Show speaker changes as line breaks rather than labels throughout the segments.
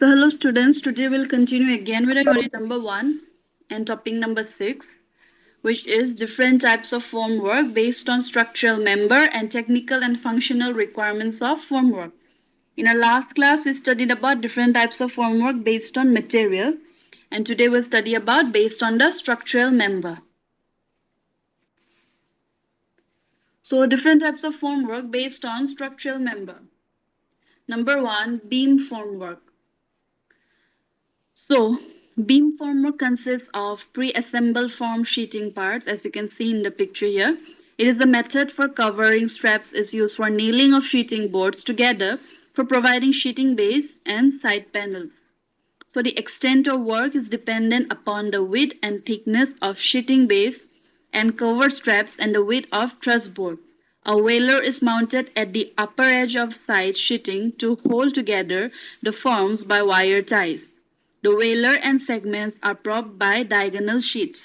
So hello students, today we'll continue again with our unit number 1 and topic number 6, which is different types of formwork based on structural member and technical and functional requirements of formwork. In our last class we studied about different types of formwork based on material, and today we'll study about based on the structural member. So different types of formwork based on structural member. Number 1, beam formwork. So, beam formwork consists of pre-assembled form sheeting parts, as you can see in the picture here. It is a method for covering straps is used for nailing of sheeting boards together for providing sheeting base and side panels. So the extent of work is dependent upon the width and thickness of sheeting base and cover straps and the width of truss board. A whaler is mounted at the upper edge of side sheeting to hold together the forms by wire ties. The whaler and segments are propped by diagonal sheets.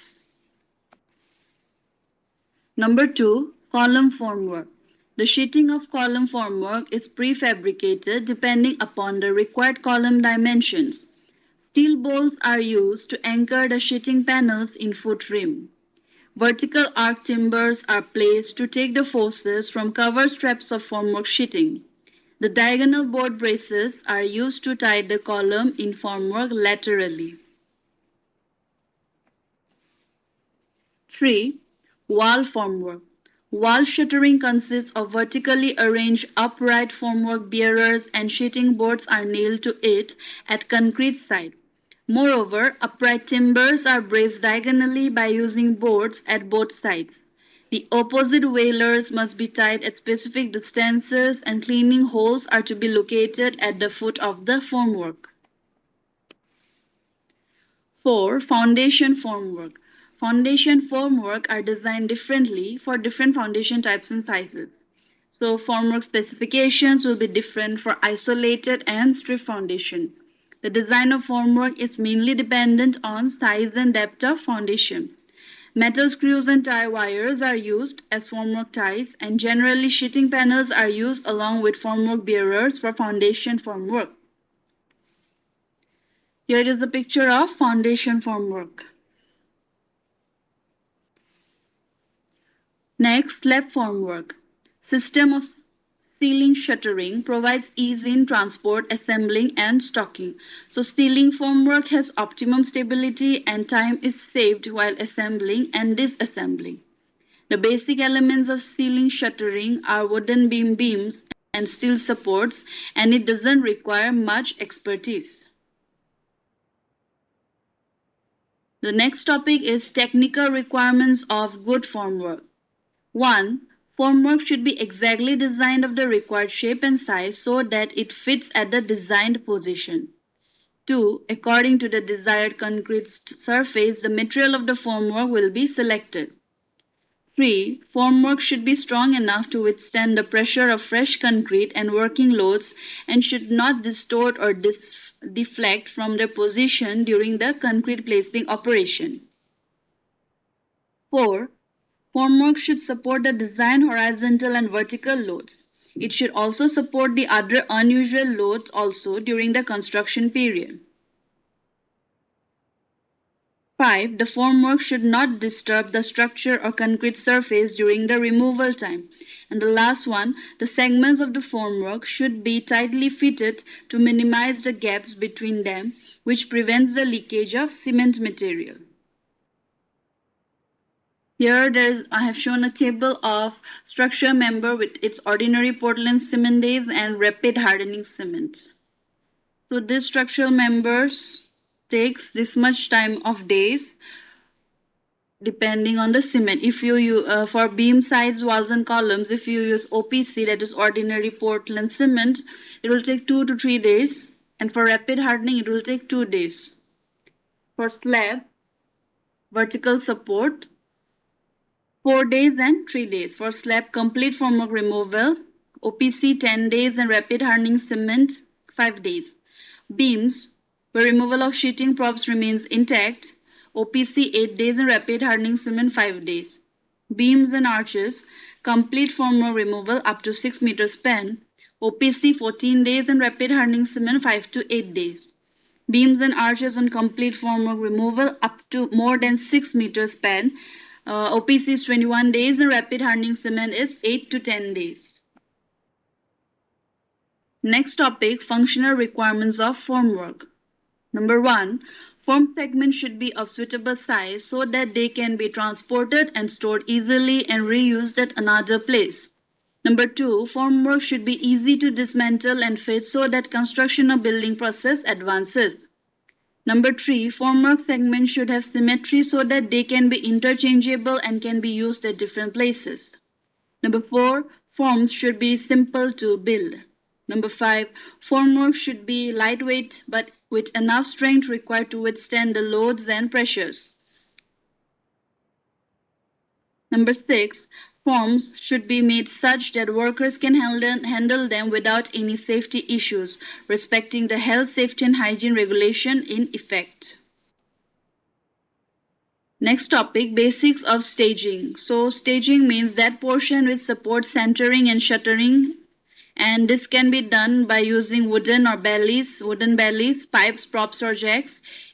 Number 2, column formwork. The sheeting of column formwork is prefabricated depending upon the required column dimensions. Steel bolts are used to anchor the sheeting panels in foot rim. Vertical arc timbers are placed to take the forces from cover straps of formwork sheeting. The diagonal board braces are used to tie the column in formwork laterally. 3. Wall formwork. Wall shuttering consists of vertically arranged upright formwork bearers and sheeting boards are nailed to it at concrete side. Moreover, upright timbers are braced diagonally by using boards at both sides. The opposite wailers must be tied at specific distances and cleaning holes are to be located at the foot of the formwork. 4. Foundation formwork. Foundation formwork are designed differently for different foundation types and sizes. So formwork specifications will be different for isolated and strip foundation. The design of formwork is mainly dependent on size and depth of foundation. Metal screws and tie wires are used as formwork ties and generally sheeting panels are used along with formwork bearers for foundation formwork. Here is a picture of foundation formwork. Next, slab formwork. System of ceiling shuttering provides ease in transport, assembling and stocking. So ceiling formwork has optimum stability and time is saved while assembling and disassembling. The basic elements of ceiling shuttering are wooden beams and steel supports, and it doesn't require much expertise. The next topic is technical requirements of good formwork. 1. Formwork should be exactly designed of the required shape and size so that it fits at the designed position. 2. According to the desired concrete surface, the material of the formwork will be selected. 3. Formwork should be strong enough to withstand the pressure of fresh concrete and working loads and should not distort or deflect from their position during the concrete placing operation. 4. Formwork should support the design horizontal and vertical loads. It should also support the other unusual loads also during the construction period. 5. The formwork should not disturb the structure or concrete surface during the removal time. And the last one, the segments of the formwork should be tightly fitted to minimize the gaps between them, which prevents the leakage of cement material. Here I have shown a table of structure member with its ordinary Portland cement days and rapid hardening cement. So this structural members takes this much time of days depending on the cement. If you for beam sides, walls and columns, if you use OPC, that is ordinary Portland cement, it will take 2 to 3 days, and for rapid hardening it will take 2 days. For slab, vertical support, 4 days and 3 days. For slab complete formwork removal, OPC 10 days and rapid hardening cement 5 days. Beams, where removal of sheeting props remains intact, OPC 8 days and rapid hardening cement 5 days. Beams and arches, complete formwork removal up to 6 meters span, OPC 14 days and rapid hardening cement 5 to 8 days. Beams and arches on complete formwork removal up to more than 6 meters span, OPC is 21 days and rapid hardening cement is 8 to 10 days. Next topic, functional requirements of formwork. Number 1, form segments should be of suitable size so that they can be transported and stored easily and reused at another place. Number 2, formwork should be easy to dismantle and fit so that construction or building process advances. Number 3, formwork segments should have symmetry so that they can be interchangeable and can be used at different places. Number 4, forms should be simple to build. Number 5, formwork should be lightweight but with enough strength required to withstand the loads and pressures. Number 6, forms should be made such that workers can handle them without any safety issues, respecting the health, safety and hygiene regulation in effect. Next topic, basics of staging. So staging means that portion which supports centering and shuttering, and this can be done by using wooden bellies, pipes, props or jacks,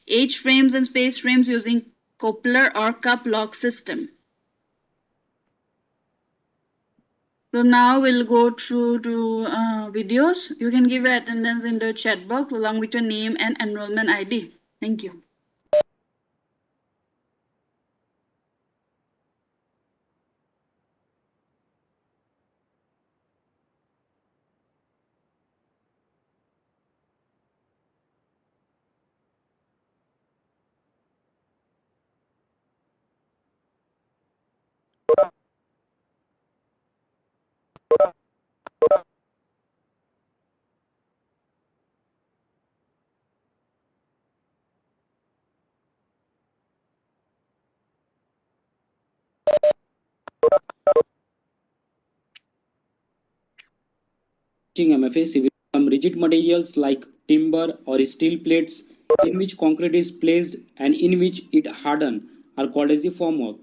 H-frames and space frames using coupler or cup lock system. So now we'll go through to videos. You can give your attendance in the chat box along with your name and enrollment ID. Thank you.
MFA, some rigid materials like timber or steel plates in which concrete is placed and in which it harden are called as the formwork.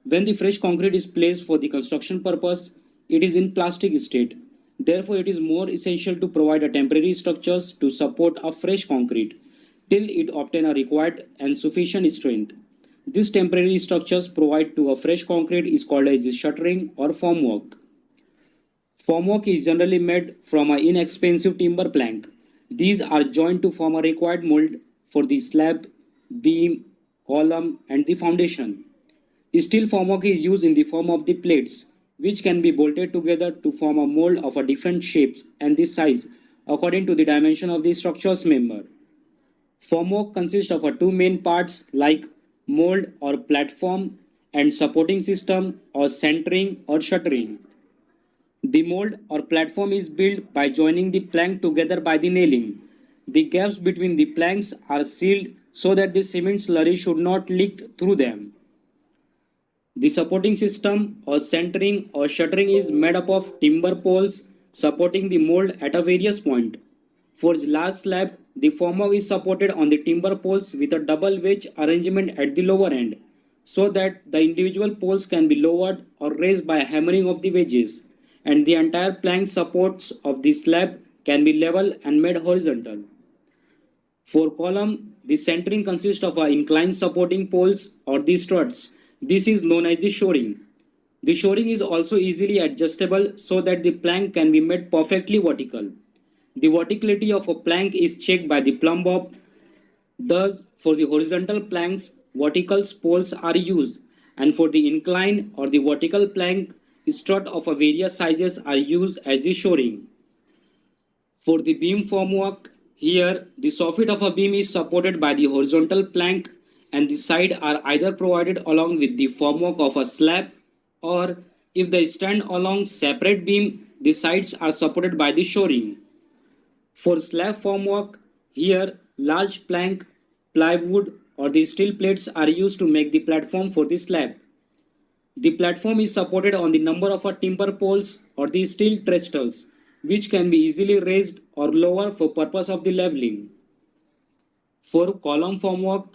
When the fresh concrete is placed for the construction purpose, it is in plastic state. Therefore, it is more essential to provide a temporary structures to support a fresh concrete till it obtain a required and sufficient strength. These temporary structures provide to a fresh concrete is called as the shuttering or formwork. Formwork is generally made from an inexpensive timber plank. These are joined to form a required mold for the slab, beam, column, and the foundation. Steel formwork is used in the form of the plates, which can be bolted together to form a mold of a different shapes and the size according to the dimension of the structure's member. Formwork consists of two main parts like mold or platform and supporting system or centering or shuttering. The mold or platform is built by joining the plank together by the nailing. The gaps between the planks are sealed so that the cement slurry should not leak through them. The supporting system or centering or shuttering is made up of timber poles supporting the mold at a various point. For large slab, the formwork is supported on the timber poles with a double wedge arrangement at the lower end, so that the individual poles can be lowered or raised by hammering of the wedges, and the entire plank supports of the slab can be level and made horizontal. For column, the centering consists of inclined supporting poles or the struts. This is known as the shoring. The shoring is also easily adjustable so that the plank can be made perfectly vertical. The verticality of a plank is checked by the plumb bob. Thus, for the horizontal planks, vertical poles are used, and for the incline or the vertical plank, strut of various sizes are used as the shoring. For the beam formwork, here the soffit of a beam is supported by the horizontal plank and the side are either provided along with the formwork of a slab, or if they stand along separate beam, the sides are supported by the shoring. For slab formwork, here large plank, plywood or the steel plates are used to make the platform for the slab. The platform is supported on the number of timber poles or the steel trestles, which can be easily raised or lower for purpose of the leveling. For column formwork,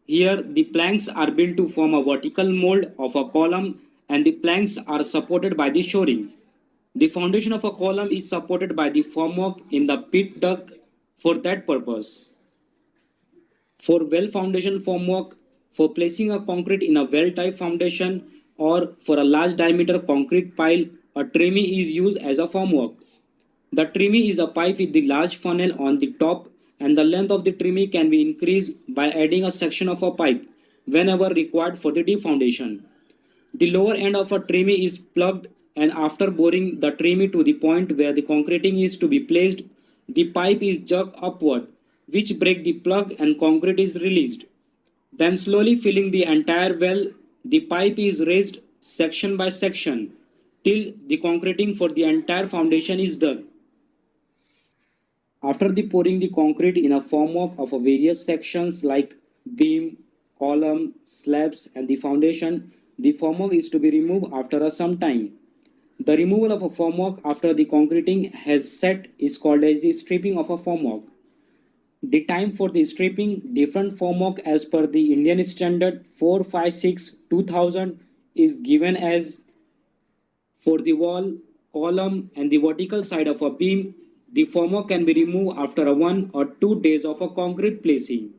here the planks are built to form a vertical mold of a column and the planks are supported by the shoring. The foundation of a column is supported by the formwork in the pit dug for that purpose. For well foundation formwork, for placing a concrete in a well type foundation or for a large diameter concrete pile, a tremie is used as a formwork. The tremie is a pipe with the large funnel on the top, and the length of the tremie can be increased by adding a section of a pipe whenever required for the deep foundation. The lower end of a tremie is plugged, and after boring the tremie to the point where the concreting is to be placed, the pipe is jerked upward, which breaks the plug and concrete is released. Then slowly filling the entire well, the pipe is raised section by section till the concreting for the entire foundation is done. After the pouring the concrete in a formwork of various sections like beam, column, slabs and the foundation, the formwork is to be removed after some time. The removal of a formwork after the concreting has set is called as the stripping of a formwork. The time for the stripping different formwork as per the Indian standard 456/2000 is given as: for the wall, column and the vertical side of a beam, the formwork can be removed after 1 or 2 days of a concrete placing.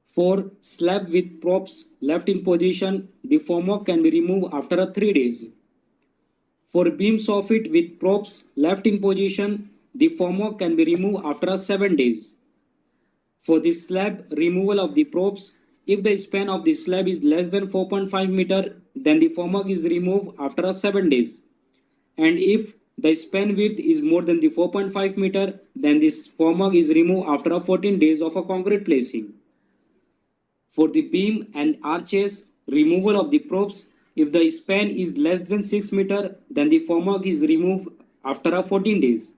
For slab with props left in position, the formwork can be removed after 3 days. For beam soffit with props left in position, the formwork can be removed after 7 days. For the slab removal of the props, if the span of the slab is less than 4.5 meter, then the formwork is removed after 7 days. And if the span width is more than the 4.5 meter, then this formwork is removed after 14 days of a concrete placing. For the beam and arches removal of the props, if the span is less than 6 meter, then the formwork is removed after 14 days.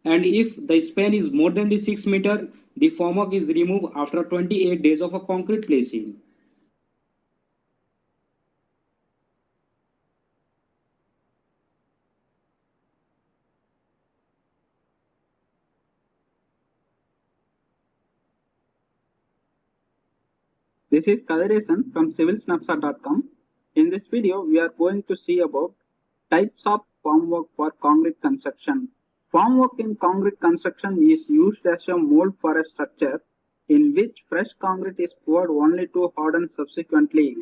And if the span is more than the 6 meter, the formwork is removed after 28 days of a concrete placing.
This is Kadiresan from civilsnapshot.com. In this video, we are going to see about types of formwork for concrete construction. Formwork in concrete construction is used as a mold for a structure in which fresh concrete is poured only to harden subsequently.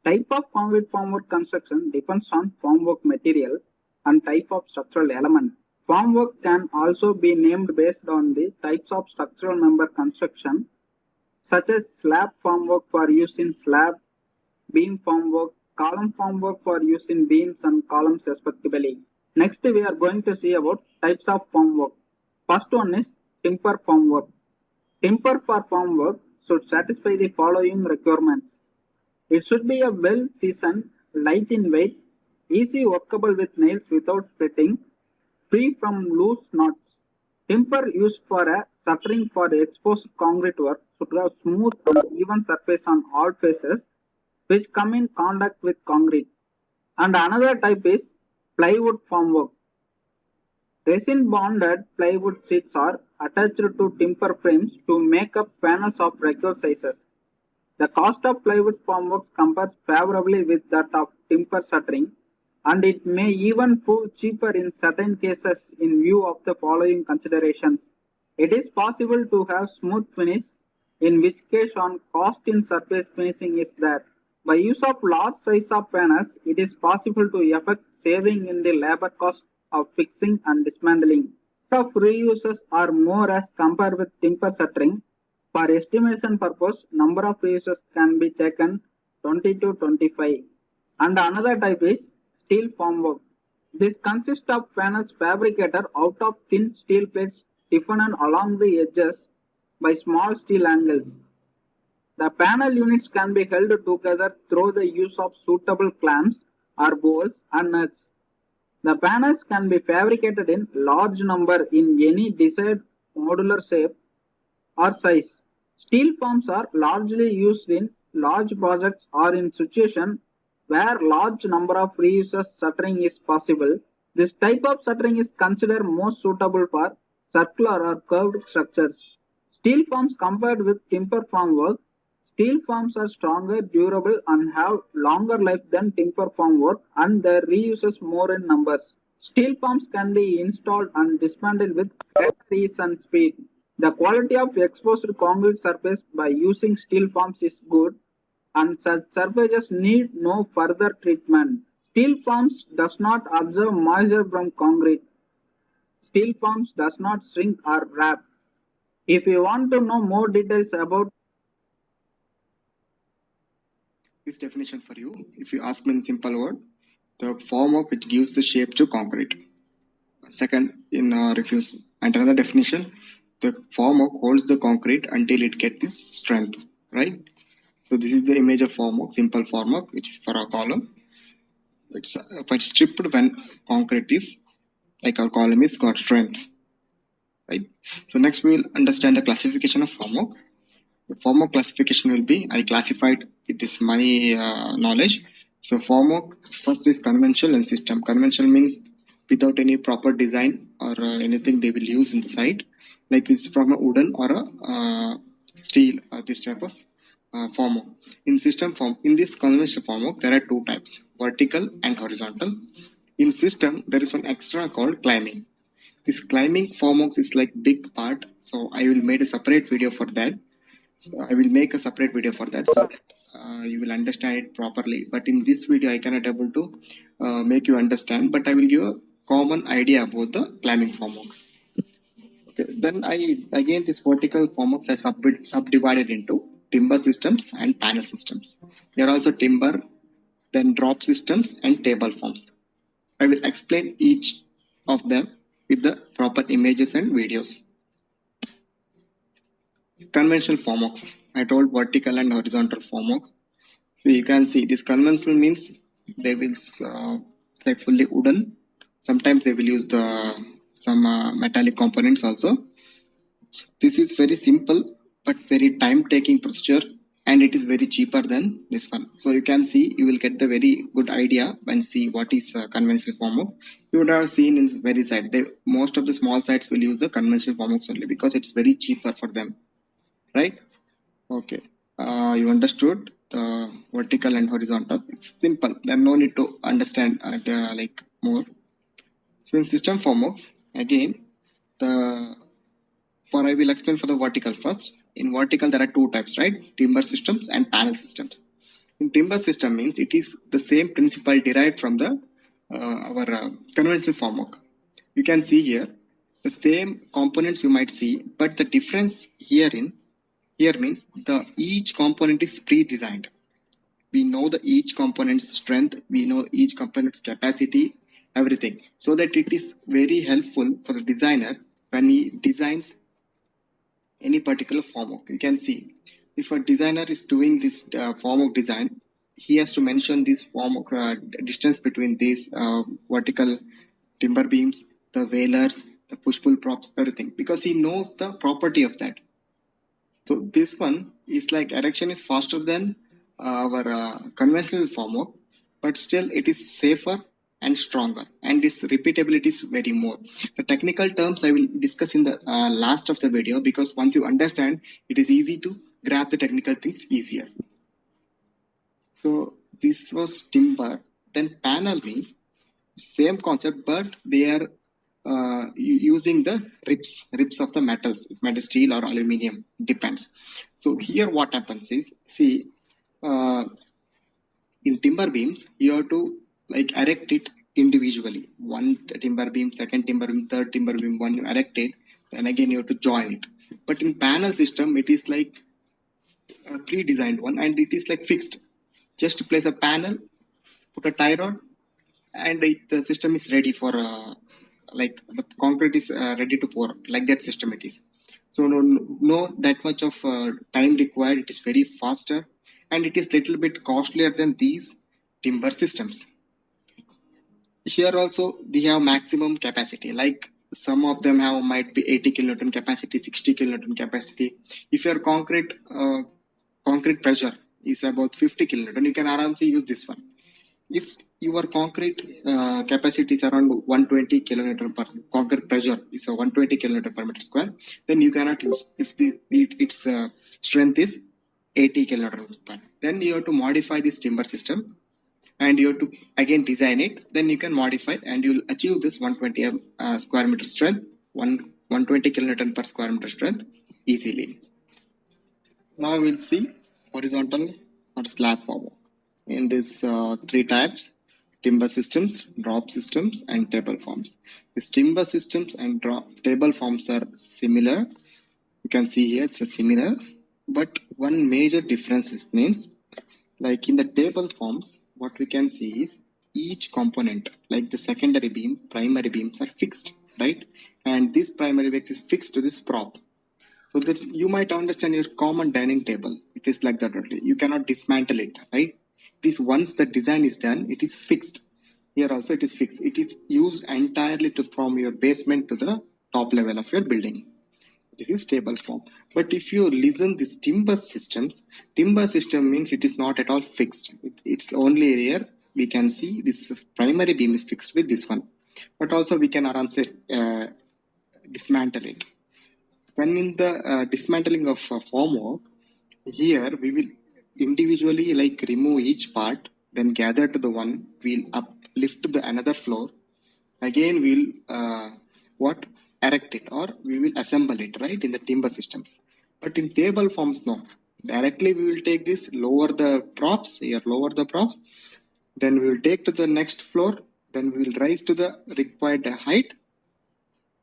Type of concrete formwork construction depends on formwork material and type of structural element. Formwork can also be named based on the types of structural member construction, such as slab formwork for use in slab, beam formwork, column formwork for use in beams and columns respectively. Next, we are going to see about types of formwork. First one is timber formwork. Timber for formwork should satisfy the following requirements. It should be a well-seasoned, light in weight, easy workable with nails without splitting, free from loose knots. Timber used for a shuttering for exposed concrete work should have smooth and even surface on all faces which come in contact with concrete. And another type is plywood formwork. Resin bonded plywood sheets are attached to timber frames to make up panels of required sizes. The cost of plywood formwork compares favorably with that of timber shuttering, and it may even prove cheaper in certain cases in view of the following considerations. It is possible to have smooth finish, in which case on cost in surface finishing is there. By use of large size of panels, it is possible to effect saving in the labor cost of fixing and dismantling. Of reuses are more as compared with timber shuttering. For estimation purpose, number of reuses can be taken 20 to 25. And another type is steel formwork. This consists of panels fabricated out of thin steel plates stiffened along the edges by small steel angles. The panel units can be held together through the use of suitable clamps or bolts and nuts. The panels can be fabricated in large number in any desired modular shape or size. Steel forms are largely used in large projects or in situations where large number of reuses shuttering is possible. This type of shuttering is considered most suitable for circular or curved structures. Steel forms compared with timber formwork. Steel forms are stronger, durable, and have longer life than timber formwork, and their reuses more in numbers. Steel forms can be installed and dismantled with greater ease and speed. The quality of exposed concrete surface by using steel forms is good, and such surfaces need no further treatment. Steel forms does not absorb moisture from concrete. Steel forms does not shrink or wrap. If you want to know more details about
this definition for you, if you ask me in simple word, the formwork which gives the shape to concrete. Second, in refuse and another definition, the formwork holds the concrete until it gets its strength, right? So this is the image of formwork, simple formwork, which is for a column. It's if it's stripped when concrete is like our column is got strength, right? So next we will understand the classification of formwork. The formwork classification will be, I classified with this my knowledge. So formwork first is conventional and system. Conventional means without any proper design or anything they will use in the site, like it's from a wooden or a steel, this type of formwork. In system form, in this conventional formwork, there are two types: vertical and horizontal. In system, there is one extra called climbing. This climbing formwork is like big part, so I will make a separate video for that. So I will make a separate video for that. So you will understand it properly. But in this video, I cannot able to make you understand, but I will give a common idea about the climbing formworks. Okay. Then again this vertical formworks are subdivided into timber systems and panel systems. There are also timber, then drop systems and table forms. I will explain each of them with the proper images and videos. Conventional formworks. I told vertical and horizontal formworks. So you can see this conventional means they will like fully wooden. Sometimes they will use some metallic components also. This is very simple but very time-taking procedure, and it is very cheaper than this one. So you can see, you will get the very good idea when see what is conventional formwork. You would have seen in the very side, most of the small sites will use the conventional formworks only because it's very cheaper for them, right? Okay, you understood the vertical and horizontal. It's simple. There's no need to understand like more. So in system formworks, again, I will explain for the vertical first. In vertical, there are two types, right? Timber systems and panel systems. In timber system means it is the same principle derived from the our conventional formwork. You can see here the same components you might see, but the difference here means the each component is pre-designed. We know the each component's strength, we know each component's capacity, everything, so that it is very helpful for the designer when he designs any particular formwork. You can see if a designer is doing this formwork design, he has to mention this formwork distance between these vertical timber beams, the wailers, the push-pull props, everything, because he knows the property of that. So this one is like erection is faster than our conventional formwork, but still it is safer and stronger, and its repeatability is very more. The technical terms I will discuss in the last of the video, because once you understand, it is easy to grab the technical things easier. So this was timber. Then panel means same concept, but they are using the ribs of the metals. It might be steel or aluminium, depends. So here what happens is, see, in timber beams, you have to like erect it individually. One timber beam, second timber beam, third timber beam, one you erect it, then again you have to join it. But in panel system, it is like a pre-designed one, and it is like fixed. Just place a panel, put a tie rod, and the system is ready for like the concrete is ready to pour, like that system it is. So no that much of time required. It is very faster, and it is little bit costlier than these timber systems. Here also they have maximum capacity, like some of them have might be 80 kilonewton capacity, 60 kilonewton capacity. If your concrete pressure is about 50 kilonewton, you can aramsey use this one. If your concrete capacity is around 120 kilonewton per concrete pressure is a 120 kilonewton per meter square, then you cannot use. If its strength is 80 kilonewton per, then you have to modify this timber system, and you have to again design it. Then you can modify, and you will achieve this 120 square meter strength, 120 kilonewton per square meter strength easily. Now we'll see horizontal or slab formwork. In these three types: timber systems, drop systems, and table forms. These timber systems and table forms are similar. You can see here it's a similar, but one major difference is means, like in the table forms, what we can see is each component, like the secondary beam, primary beams are fixed, right? And this primary beam is fixed to this prop. So that you might understand your common dining table. It is like that only. You cannot dismantle it, right? It is once the design is done, it is fixed. Here also it is fixed. It is used entirely from your basement to the top level of your building. This is table form. But if you listen these timber system means it is not at all fixed. It's only here we can see this primary beam is fixed with this one. But also we can dismantle it. When in the dismantling of formwork, here we will individually like remove each part, then gather to the one, we'll uplift the another floor, again we'll erect it, or we will assemble it, right, in the timber systems. But in table forms, no, Directly we will take this, lower the props, then we will take to the next floor, then we will rise to the required height,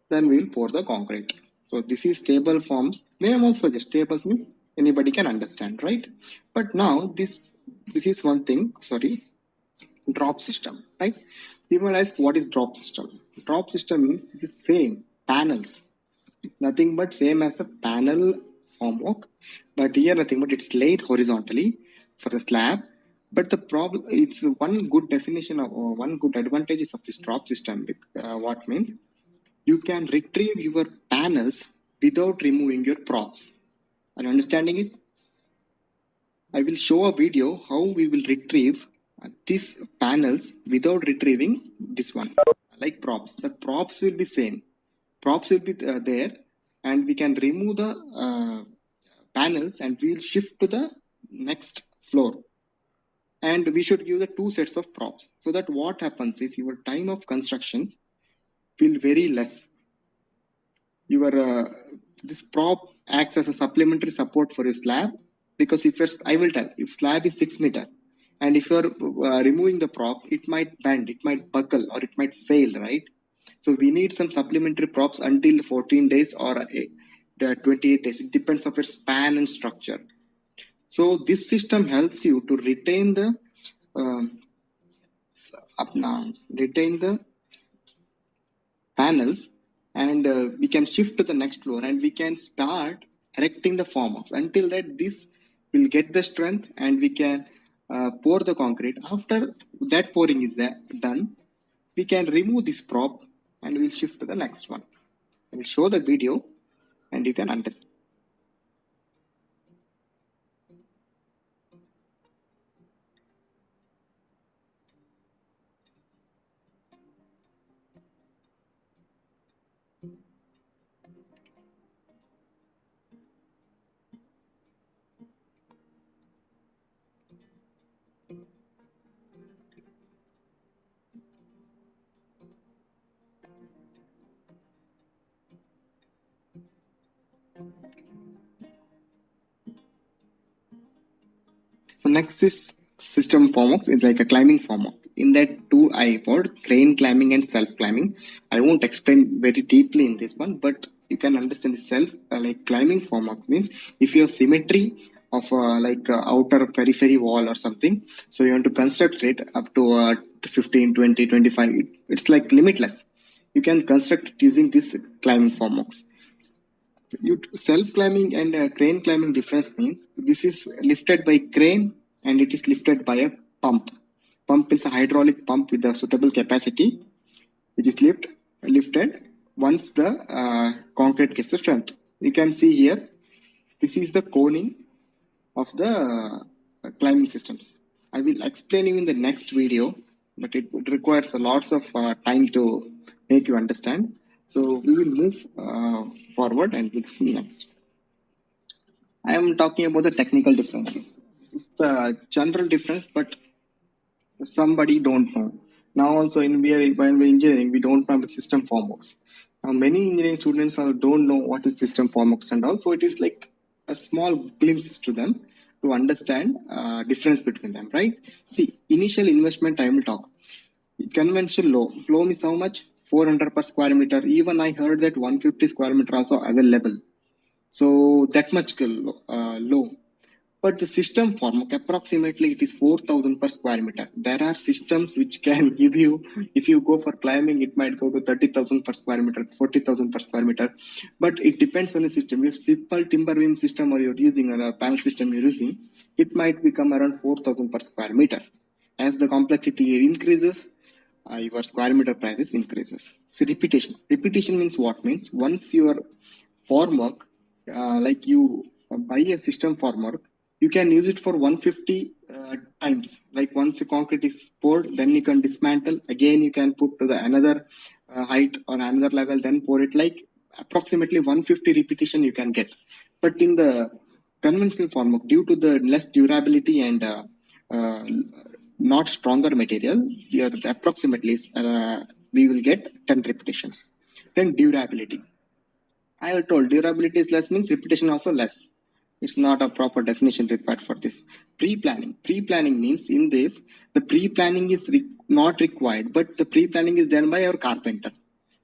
then we will pour the concrete. So this is table forms. Name also just tables means anybody can understand, right? But now this is one thing, drop system, right? People will ask what is drop system? Drop system means this is same panels, nothing but same as a panel formwork, but here nothing but it's laid horizontally for the slab. But the problem, it's one good definition of or one good advantages of this drop system. What means you can retrieve your panels without removing your props. Are you understanding it? I will show a video how we will retrieve these panels without retrieving this one, like props. The props will be same. Props will be there, and we can remove the panels and we'll shift to the next floor. And we should give the two sets of props, so that what happens is your time of constructions will very less. Your this prop acts as a supplementary support for your slab, because I will tell, if slab is 6 meter and if you're removing the prop, it might bend, it might buckle, or it might fail, right? So we need some supplementary props until 14 days or 28 days. It depends on your span and structure. So this system helps you to retain the panels, and we can shift to the next floor and we can start erecting the formworks. Until that, this will get the strength and we can pour the concrete. After that pouring is done, we can remove this prop and we'll shift to the next one. I will show the video and you can understand. So next is system formworks. It's like a climbing formwork. In that two I poured crane climbing and self climbing. I won't explain very deeply in this one, but you can understand the self like climbing formworks means if you have symmetry of outer periphery wall or something, so you want to construct it up to 15, 20, 25. It's like limitless. You can construct it using this climbing formworks. Self-climbing and crane climbing difference means this is lifted by crane and it is lifted by a pump. Pump is a hydraulic pump with a suitable capacity, which is lifted once the concrete gets the strength. You can see here, this is the coning of the climbing systems. I will explain you in the next video, but it requires lots of time to make you understand. So we will move forward and we'll see next. I am talking about the technical differences. This is the general difference, but somebody don't know. Now also when we engineering, we don't know about system formworks. Now many engineering students don't know what is system formworks and all. So it is like a small glimpse to them to understand difference between them, right? See, initial investment I will talk. Conventional low means how much? 400 per square meter. Even I heard that 150 square meter also available. So that much low. But the system formwork, approximately it is 4,000 per square meter. There are systems which can give you, if you go for climbing, it might go to 30,000 per square meter, 40,000 per square meter. But it depends on the system. If simple timber beam system or you're using, or a panel system you're using, it might become around 4,000 per square meter. As the complexity increases, your square meter prices increases. So repetition. Repetition means what? Means once your formwork, like you buy a system formwork, you can use it for 150 times. Like once the concrete is poured, then you can dismantle. Again, you can put to the another height or another level, then pour it. Like approximately 150 repetition you can get. But in the conventional formwork, due to the less durability and not stronger material, approximately we will get 10 repetitions. Then durability. I told durability is less means repetition also less. It's not a proper definition required for this. Pre-planning. Pre-planning means in this, the pre-planning is not required, but the pre-planning is done by our carpenter.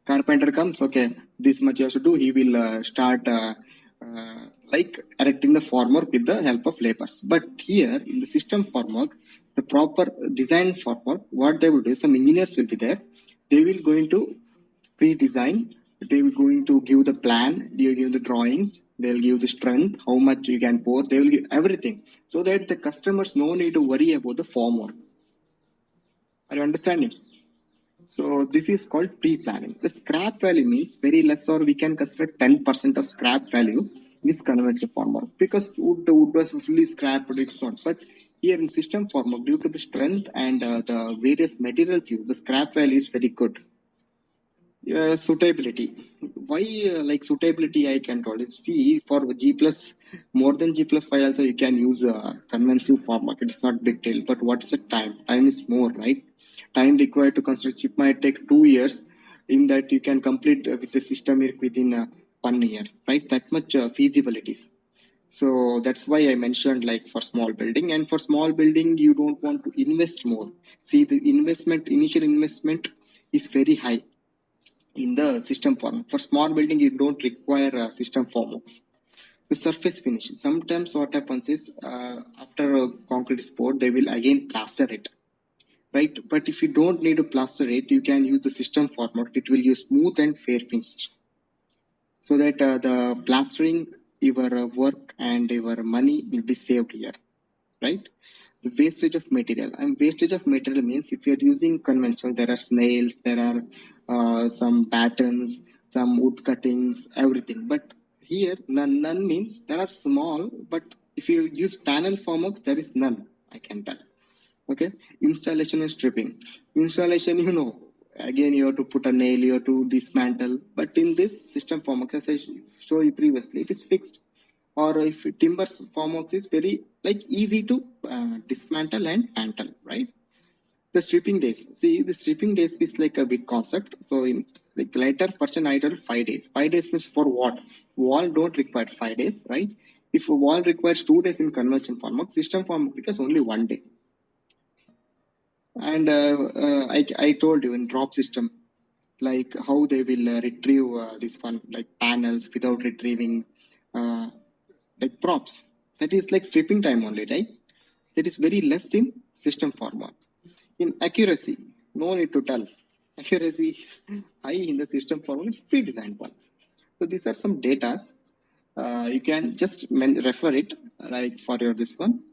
Carpenter comes, okay, this much you have to do. He will start like erecting the formwork with the help of laborers. But here in the system formwork, the proper design formwork, what they will do is some engineers will be there. They will going to pre-design. They will going to give the plan. They will give the drawings. They'll give the strength, how much you can pour. They will give everything so that the customers no need to worry about the formwork. Are you understanding? So this is called pre-planning. The scrap value means very less, or we can consider 10% of scrap value in this conventional formwork, because wood was fully scrapped, but it's not. But here in system formwork, due to the strength and the various materials used, the scrap value is very good. Suitability. Why like suitability? I can tell you. See, for G plus more than G plus 5 also you can use conventional formwork. It's not big deal. But what's the time? Time is more, right? Time required to construct chip might take 2 years. In that you can complete with the system within 1 year, right? That much feasibilities. So that's why I mentioned like for small building, and for small building you don't want to invest more. See, the initial investment is very high in the system form. For small building, you don't require system formworks. The surface finish. Sometimes what happens is after a concrete is poured, they will again plaster it, right? But if you don't need to plaster it, you can use the system formwork. It will use smooth and fair finish, so that the plastering, your work and your money will be saved here, right? The wastage of material. And wastage of material means if you're using conventional, there are snails, there are some patterns, some wood cuttings, everything. But here, none means there are small, but if you use panel formworks, there is none, I can tell. Okay, installation and stripping. Installation, again you have to put a nail, you have to dismantle. But in this system formwork, as I showed you previously, it is fixed. Or if timbers formwork is very like easy to dismantle and mantle, right? The stripping days. See, the stripping days is like a big concept. So in like later person I told 5 days. 5 days means for what? Wall don't require 5 days, right? If a wall requires 2 days in convention formwork, system formwork because only 1 day. And I told you in drop system, like how they will retrieve this one, like panels without retrieving like props. That is like stripping time only, right? That is very less in system formwork. In accuracy, no need to tell. Accuracy is high in the system formwork. It's pre-designed one. So these are some datas. You can just refer it like for your this one.